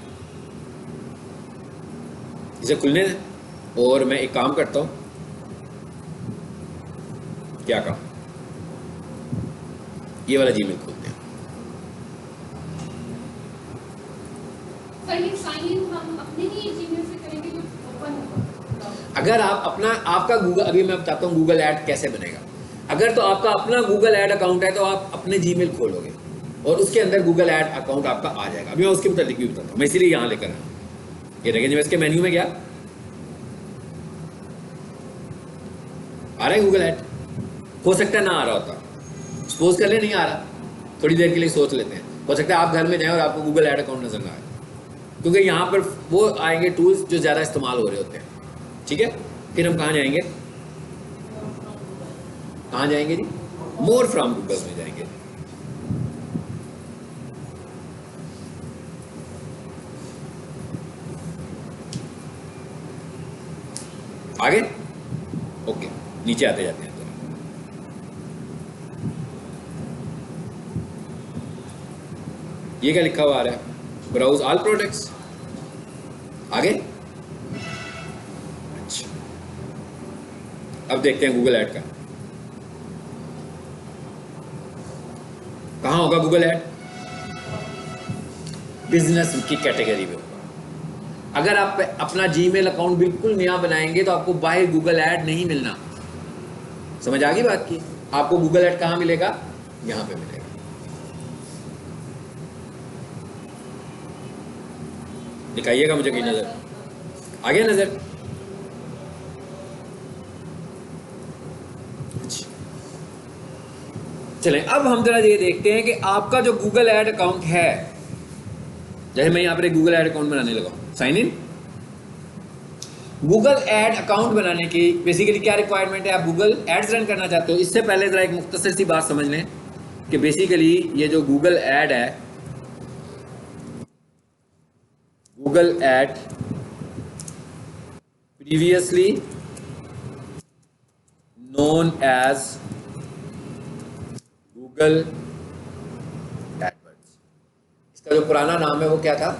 इसे खुलने दें और मैं एक काम करता हूँ। क्या काम? ये वाला जीमेल खोलते हैं। साइन इन हम अपने ही जीमेल से करेंगे जो ओपन होगा। अगर आप अपना, आपका गूगल, अभी मैं बताता हूँ गूगल ऐड कैसे बनेगा। अगर तो आपका अपना गूगल ऐड अकाउंट है तो आप अपने जीमेल खोलोगे और उसके अंदर गूगल ऐड अकाउंट आपका आ जाएगा। अभी मैं उसके मुताबिक भी बताता हूँ, मैं इसीलिए यहाँ लेकर आया। ये देखें इसके मेन्यू में क्या आ रहा है, गूगल ऐड। हो सकता है ना आ रहा होता, सपोज कर ले नहीं आ रहा, थोड़ी देर के लिए सोच लेते हैं, हो सकता है आप घर में जाएं और आपको गूगल ऐड अकाउंट नजर ना आए, क्योंकि यहाँ पर वो आएंगे टूल्स जो ज़्यादा इस्तेमाल हो रहे होते हैं। ठीक है, फिर हम कहाँ जाएंगे, कहाँ जाएंगे जी, मोर फ्रॉम गूगल में जाएंगे। आगे ओके, नीचे आते जाते हैं। ये क्या लिखा हुआ आ रहा है, ब्राउज ऑल प्रोडक्ट्स। आगे अच्छा, अब देखते हैं गूगल ऐड का कहाँ होगा। गूगल ऐड बिजनेस की कैटेगरी में होगा। अगर आप अपना जीमेल अकाउंट बिल्कुल नया बनाएंगे तो आपको बाय गूगल ऐड नहीं मिलना। समझ आ गई बात की, आपको गूगल ऐड कहाँ मिलेगा, यहां पे मिलेगा। दिखाइएगा मुझे की नजर आ गया, नजर चलें। अब हम जरा ये देखते हैं कि आपका जो गूगल ऐड अकाउंट है, जैसे मैं यहाँ पर एक गूगल ऐड अकाउंट बनाने लगा, sign in. Google ad account बनाने की बेसिकली क्या रिक्वायरमेंट है, आप गूगल एड्स रन करना चाहते हो। इससे पहले जरा एक मुख्तसर सी बात समझ लें कि बेसिकली ये जो गूगल ऐड है, Google ad previously known as Google AdWords, इसका जो पुराना नाम है वो क्या था,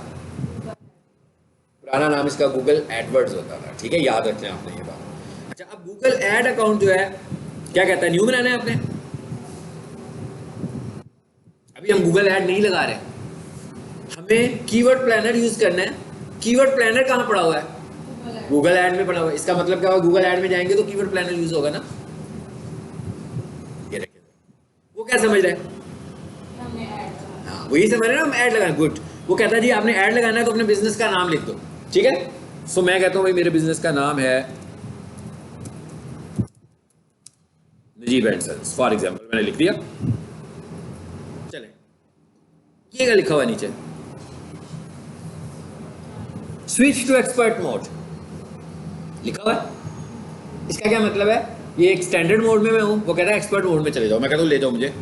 पुराना नाम इसका गूगल एडवर्ड्स होता था। ठीक है, याद रखना आपने ये बात। अच्छा, अब गूगल ऐड अकाउंट जो है क्या कहता है, न्यू बनाना है आपने। अभी हम गूगल ऐड नहीं लगा रहे, हमें कीवर्ड प्लानर यूज करना है। कीवर्ड प्लानर कहां पड़ा हुआ है, गूगल ऐड में पड़ा हुआ है। इसका मतलब क्या होगा, गूगल ऐड में जाएंगे तो कीवर्ड प्लानर यूज होगा ना। ये रखिए, वो क्या समझ रहे हैं, हाँ वही समझ रहे हैं ना, हम ऐड लगाए। गुड, वो कहता है जी आपने ऐड लगाना है तो अपने बिजनेस का नाम लिख दो। ठीक है, सो मैं कहता हूं भाई मेरे बिजनेस का नाम है Najeeb and sons for example, मैंने लिख दिया। चले, ये क्या लिखा हुआ नीचे, स्विच टू एक्सपर्ट मोड लिखा हुआ है। इसका क्या मतलब है, ये एक स्टैंडर्ड मोड में मैं हूं, वो कहता है एक्सपर्ट मोड में चले जाओ। मैं कहता हूं ले जाओ मुझे।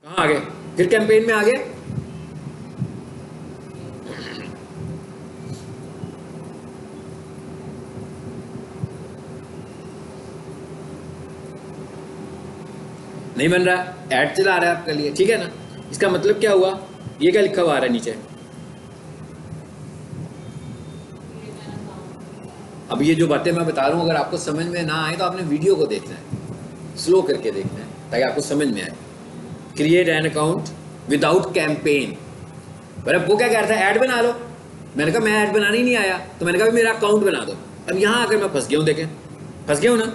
कहां आ गए, फिर कैंपेन में आ गए। नहीं बन रहा, ऐड चला रहा है आपके लिए। ठीक है ना, इसका मतलब क्या हुआ, ये क्या लिखा हुआ आ रहा है नीचे। अब ये जो बातें मैं बता रहा हूं अगर आपको समझ में ना आए तो आपने वीडियो को देखना है, स्लो करके देखना है ताकि आपको समझ में आए। Create an account without campaign, पर अब वो क्या कह रहा था, ऐड बना लो। मैंने कहा मैं ऐड बनाने ही नहीं आया, तो मैंने कहा मेरा अकाउंट बना दो। अब यहां आकर मैं फंस गया हूं, देखें फंस गया हूं ना।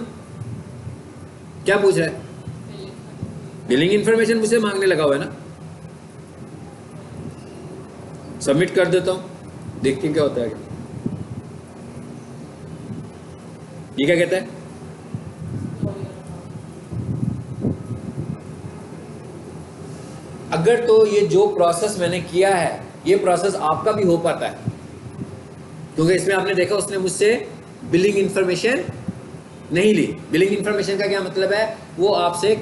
क्या पूछ रहा है, बिलिंग इंफॉर्मेशन मुझसे मांगने लगा हुआ है ना। सबमिट कर देता हूं, देखते हैं क्या होता है। ये क्या कहता है, अगर तो ये जो प्रोसेस मैंने किया है ये प्रोसेस आपका भी हो पाता है, क्योंकि इसमें आपने देखा उसने मुझसे बिलिंग इंफॉर्मेशन नहीं ली। बिलिंग इंफॉर्मेशन का क्या मतलब है, वो आपसे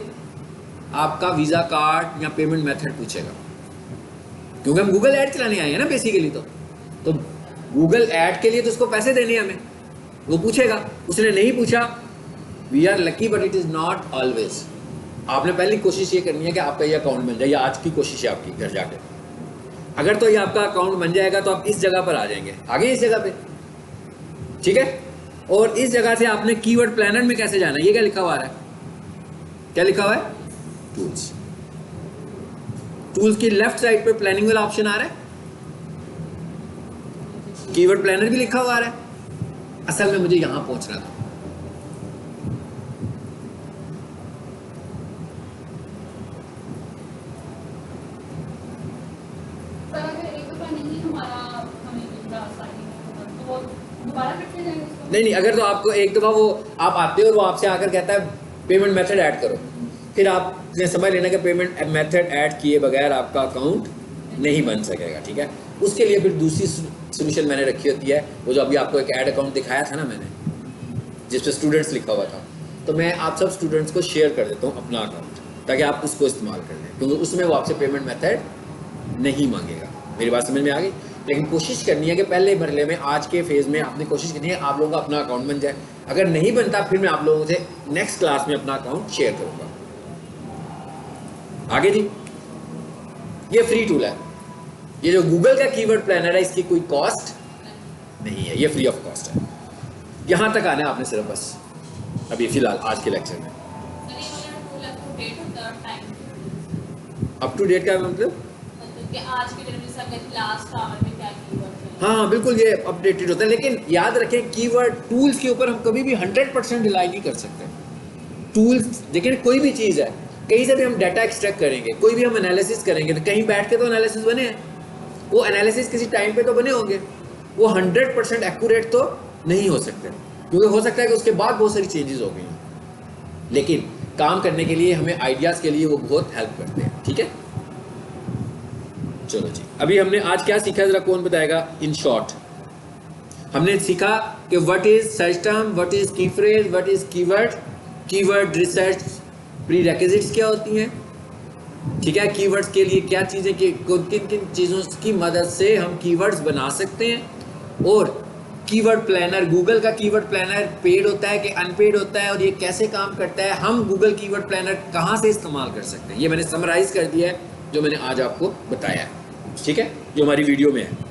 आपका वीजा कार्ड या पेमेंट मेथड पूछेगा, क्योंकि हम गूगल ऐड चलाने आए हैं ना बेसिकली। तो गूगल ऐड के लिए तो उसको पैसे देने हैं हमें, वो पूछेगा। उसने नहीं पूछा, we are lucky but it is not always. आपने पहली कोशिश ये करनी है कि आपका ये अकाउंट बन जाए, या आज की कोशिश है आपकी घर जाके। अगर तो ये आपका अकाउंट बन जाएगा तो आप इस जगह पर आ जाएंगे, आगे इस जगह पे। ठीक है, और इस जगह से आपने कीवर्ड प्लानर में कैसे जाना है, ये क्या लिखा हुआ आ रहा है, क्या लिखा हुआ है, टूल्स। टूल्स की लेफ्ट साइड पे प्लानिंग वाला ऑप्शन आ रहा है, कीवर्ड प्लानर भी लिखा हुआ आ रहा है। असल में मुझे यहाँ पहुँचना था। सर अगर एक रुपया नहीं हमारा हमें मिलता साइड तो वो दोबारा फिर से जाएंगे उसको? नहीं, अगर तो आपको एक दफ़ा वो आप आते हो और वो आपसे आकर कहता है पेमेंट मेथड ऐड करो, फिर आपने समझ लेना कि पेमेंट मेथड ऐड किए बगैर आपका अकाउंट नहीं बन सकेगा, ठीक है। उसके लिए फिर दूसरी सोल्यूशन मैंने रखी होती है, वो जो अभी आपको एक ऐड अकाउंट दिखाया था ना मैंने, जिस पे स्टूडेंट्स लिखा हुआ था, तो मैं आप सब स्टूडेंट्स को शेयर कर देता हूँ अपना अकाउंट, ताकि आप उसको इस्तेमाल कर लें, क्योंकि उसमें वो आपसे पेमेंट मेथड नहीं मांगेगा। मेरी बात समझ में आ गई? लेकिन कोशिश करनी है कि पहले मरले में, आज के फेज़ में आपने कोशिश करनी है आप लोगों का अपना अकाउंट बन जाए। अगर नहीं बनता फिर मैं आप लोगों से नेक्स्ट क्लास में अपना अकाउंट शेयर करूँगा। आगे जी, ये फ्री टूल है। ये जो गूगल का कीवर्ड प्लानर है, इसकी कोई कॉस्ट नहीं है, ये फ्री ऑफ कॉस्ट है। यहाँ तक आना है आपने सिर्फ बस अभी फ़िलहाल आज के लेक्चर में। अप टू डेट का मतलब कि आज के दिन में लास्ट आवर में क्या कीवर्ड है। हाँ बिल्कुल, ये अपडेटेड होता है, लेकिन याद रखें कीवर्ड टूल्स के ऊपर हम कभी भी 100% रिलाई नहीं कर सकते। टूल्स देखिए, कोई भी चीज़ है, कहीं से भी हम डाटा एक्सट्रैक्ट करेंगे, कोई भी हम एनालिसिस करेंगे, तो कहीं बैठ के तो एनालिसिस बने हैं, वो एनालिसिस किसी टाइम पे तो बने होंगे, वो 100% एक्यूरेट तो नहीं हो सकते, क्योंकि हो सकता है कि उसके बाद बहुत सारी चेंजेस हो गई हैं, लेकिन काम करने के लिए हमें आइडियाज़ के लिए वो बहुत हेल्प करते हैं, ठीक है। चलो जी, अभी हमने आज क्या सीखा, जरा कौन बताएगा? इन शॉर्ट हमने सीखा कि what is search term, what is key phrase, what is keyword, keyword research prerequisites क्या होती हैं, ठीक है, कीवर्ड्स के लिए क्या चीज़ें, किन किन चीज़ों की मदद से हम कीवर्ड्स बना सकते हैं, और कीवर्ड प्लानर, गूगल का कीवर्ड प्लानर पेड होता है कि अनपेड होता है, और ये कैसे काम करता है, हम गूगल कीवर्ड प्लानर कहाँ से इस्तेमाल कर सकते हैं, ये मैंने समराइज़ कर दिया है जो मैंने आज आपको बताया है, ठीक है, जो हमारी वीडियो में है।